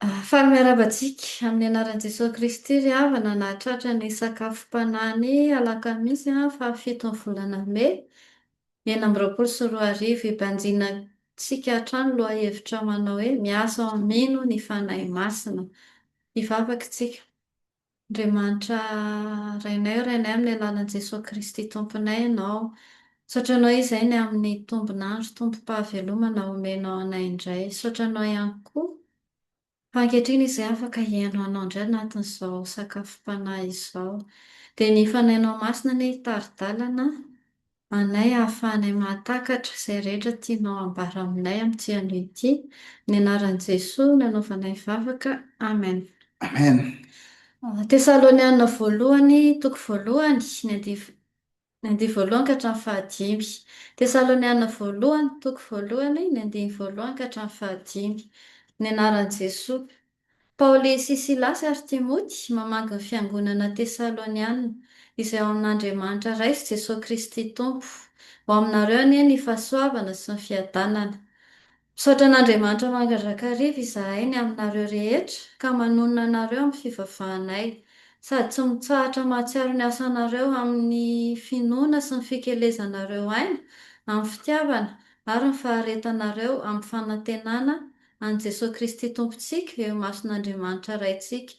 Fahamihara-batsika amin'ny anaran'i Jesosy Kristy ry havana na tratra ny sakafo panahy Alakamisy fahafito ny volana May, 2024 ibanjinantsika hatrany lohahevitra manao hoe miasa ao MINO ny fanahy masina. Hivavaka isika. Andriamanitra rainay amin'ny alalan'i Jesosy Kristy tomponay ianao. Sotranao izay ny amin'ny tombonandro, tompo-pahavelomana omenao anay indray. Sotranao ihany koa. Fa ankehitriny izay afaka hiaino anao indray anatin'izao sakafo panahy izao. Dia ny fanahinao masina ny tari-dalana, anay ahafahanay mahatakatra izay rehetra tianao ambara aminay amin'ity anio ity. Ny anaran'i Jesosy ny anaovanay vavaka. Amen. Amen. Tesaloniana voalohany, toko voalohany, ny andiny voalohany ka hatramin'ny fahadimy. Tesaloniana voalohany, toko voalohany, ny andiny voalohany ka hatramin'ny fahadimy. Ny anaran'i Jesosy. Paoly sy Silasy ary Timoty mamaky ny fiangonana Tesaloniana izay ao amin'Andriamanitra Ray sy Jesosy Kristy Tompo. Ho aminareo anie ny fahasoavana sy ny fiadanana. Misaotra an'Andriamanitra mangandrakariva izahay ny aminareo rehetra ka manonona anareo amin'ny fivavahanay sady tsy mitsahatra mahatsiaro ny asanareo amin'ny finoana sy ny fikelezanareo aina amin'ny fitiavana ary ny faharetanareo amin'ny fanantenana an' Jesosy Kristy Tompontsika eo mason'Andriamanitra raintsika.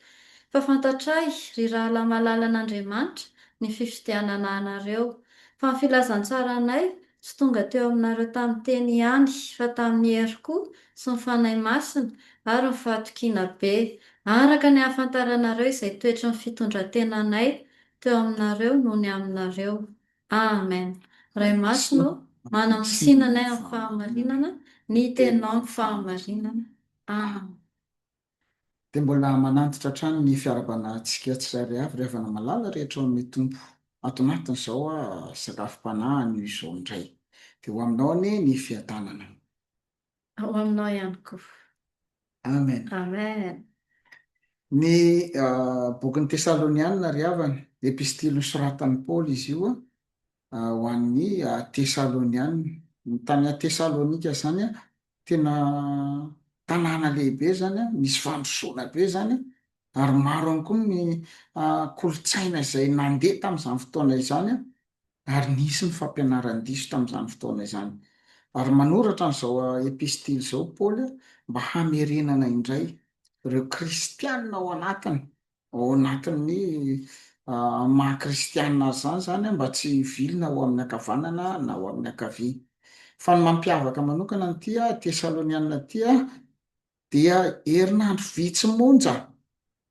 Fa fantatray ry rahala malala an'Andriamanitra ny fifidianana anareo. Fa ny filazantsara anay tsy tonga teo aminareo tamin'ny teny ihany fa tamin'ny hery koa sy ny fanahy masina ary ny fahatokiana be. Araka ny hahafantaranareo izay toetra ny fitondrantenanay teo aminareo noho ny aminareo. Amen. Ray masino, manamasinanay amin'ny fahamarinana, ny tenao amin'ny fahamarinana. Amen. Dia mbola manantitra hatrany ny fiarabanantsika tsirairay avy ry havana malala rehetra ao amin'ny tompo. Ato anatin'izao sakafo panahy anio izao indray. Dia ho aminao anie ny fiadanana. Ho aminao ihany koa. Amen. Amen. Ny bokin'ny Tesaloniana ry havana, epistily nosoratan'i Paoly izy io ho an'ny Tesaloniana. Ny tany Tesalonika zany tena tanàna lehibe zany, misy fandrosoana be zany, ary maro ihany koa ny kolotsaina izay nandeha tamin'izany fotoana izany, ary nisy ny fampianaran-diso tamin'izany fotoana izany. Ary manoratra n'izao epistily izao Paoly mba hamerenana indray ireo kristianina ao anatin'ny maha-kristianina azy zany mba tsy vilona ao amin'ny ankavanana na ao amin'ny ankavia. Fa ny mampiavaka manokana n'ity Tesaloniana ity dia herinandro vitsy monja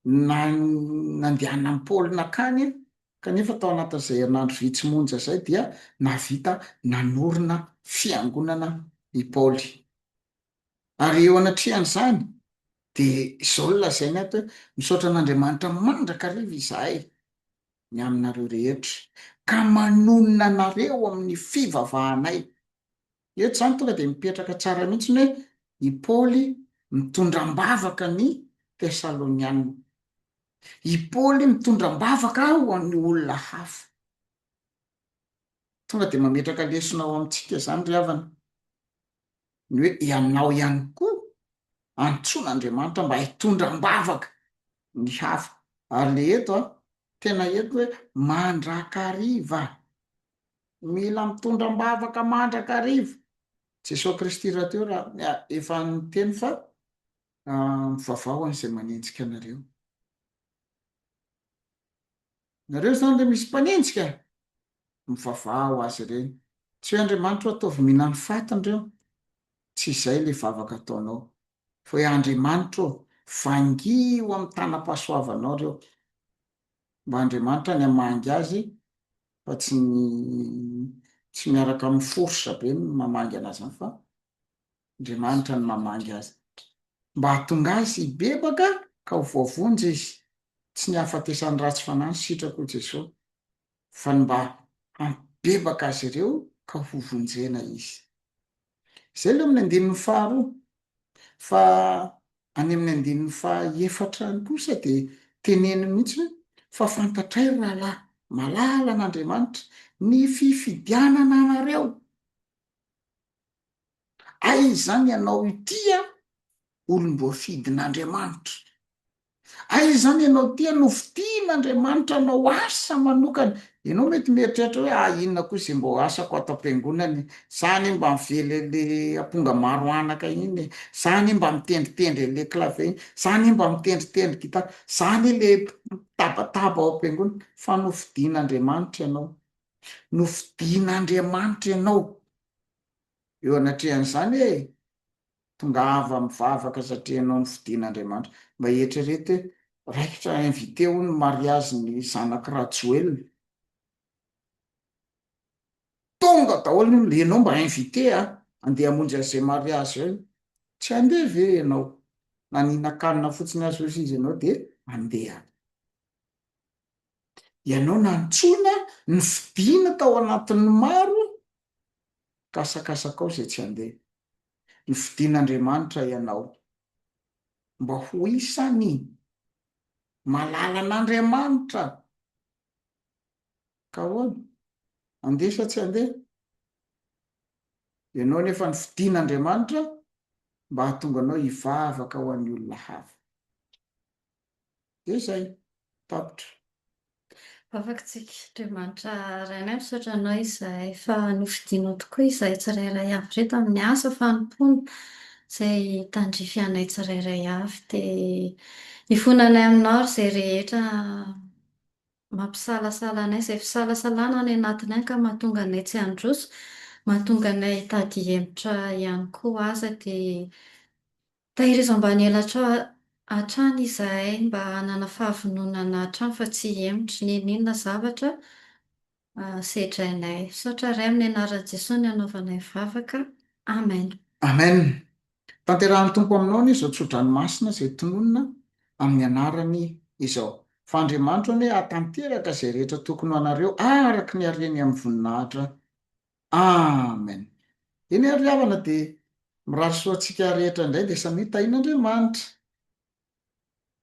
nandehanan'i Paoly nakany, kanefa tao anatin'izay herinandro vitsy monja izay dia navita nanorina fiangonana i Paoly. Ary eo anatrehan'izany dia izao lazainy ato hoe misaotra an'Andriamanitra mandrakariva izahay ny aminareo rehetra ka manonona anareo amin'ny fivavahanay. Eto zany tonga dia mipetraka tsara mihitsy hoe i Paoly mitondram-bavaka ny Tesaloniana. I Paoly mitondram-bavaka ho an'ny olona hafa. Tonga dia mametraka lesona ao amintsika zany ry havana. Ny hoe ianao ihany koa antsoin'Andriamanitra mba hitondram-bavaka ny hafa. Ary le eto tena eto hoe mandrakariva. Mila mitondram-bavaka mandrakariva. Jesosy Kristy raha teo raha efa niteny fa mivavao an'izay manenjika anareo. Nareo zany le misy mpanenjika, mivavao azy ireny. Tsy hoe Andriamanitra ataovy mihinany fatandreo, tsy izay le vavaka ataonao. Fa hoe Andriamanitra vangio amin'ny tanam-pahasoavanao reo. Mba Andriamanitra ny hamangy azy fa tsy miaraka amin'ny forsa be ny mamangy anazy fa Andriamanitra ny mamangy azy. Mba hahatonga azy hibebaka ka ho voavonjy izy. Tsy ny hahafatesany ratsy fanahy ny sitrako Jesosy, fa mba hampibebaka azy ireo ka ho vonjena izy. Izay aloha amin'ny andinin'ny faharoa. Fa any amin'ny andinin'ny fahaefatra kosa dia teneny mihitsy hoe fa fantatray rahalahy malala an'Andriamanitra ny fifidianana anareo. Ay zany ianao ity olom-boafidin'Andriamanitra. Aiza zany ianao tia novidian'Andriamanitra anao asa manokana. Ianao mety mieritreritra hoe inona koa izay mbô asako ato am-piangonany, zany mba mively le amponga maro anaka iny, zany mba mitendritendry le clavier iny, zany mba mitendritendry gitara, zany le tabataba ao am-piangonana. Fa novidian'Andriamanitra ianao, novidian'Andriamanitra ianao. Eo anatrehan'izany tongava mivavaka satria ianao novidian'Andriamanitra. Mba eritrereto hoe raikitra invité ho ny mariazy ny zanaky Rajoelina. Tonga daholo ianao mba invité andeha hamonjy an'izay mariazy eo. Tsy andeha ve ianao? Naninakanina fotsiny azy ozy izy ianao de andeha. Ianao nantsoina novidiana tao anatin'ny maro ka sakasakao izay tsy andeha. Novidian'Andriamanitra ianao mba ho isany malala an'Andriamanitra. Ka hoana? Andeha sa tsy andeha? Ianao nefa novidian'Andriamanitra mba hahatonga anao hivavaka ho an'ny olona hafa. De zay, tapitra. Vavakantsika Andriamanitra rainay misaotra anao izay fa novidianao tokoa izay tsirairay avy reto amin'ny asa fanompony izay tandrify anay tsirairay avy dia hifonanay aminao ary izay rehetra mampisalasala anay, izay fisalasalana any anatiny any ka mahatonga anay tsy handroso, mahatonga anay hitady hevitra ihany koa aza dia tahirizao mba ny elatrao hatrany izahay mba hanana fahavononana hatrany fa tsy hemotry ny inona zavatra sedrainay. Misaotra iray amin'ny anaran'i Jesosy ny anaovanay vavaka. Amen. Amen. Tanterahan'ny tompo aminao ny izao tsodranomasina izay tononona amin'ny anarany izao. Fa Andriamanitra hoe hatanteraka izay rehetra tokony ho anareo araka ny hareny amin'ny voninahitra. Amen. Eny ary havana dia mirary soantsika rehetra indray dia samy tahin'Andriamanitra.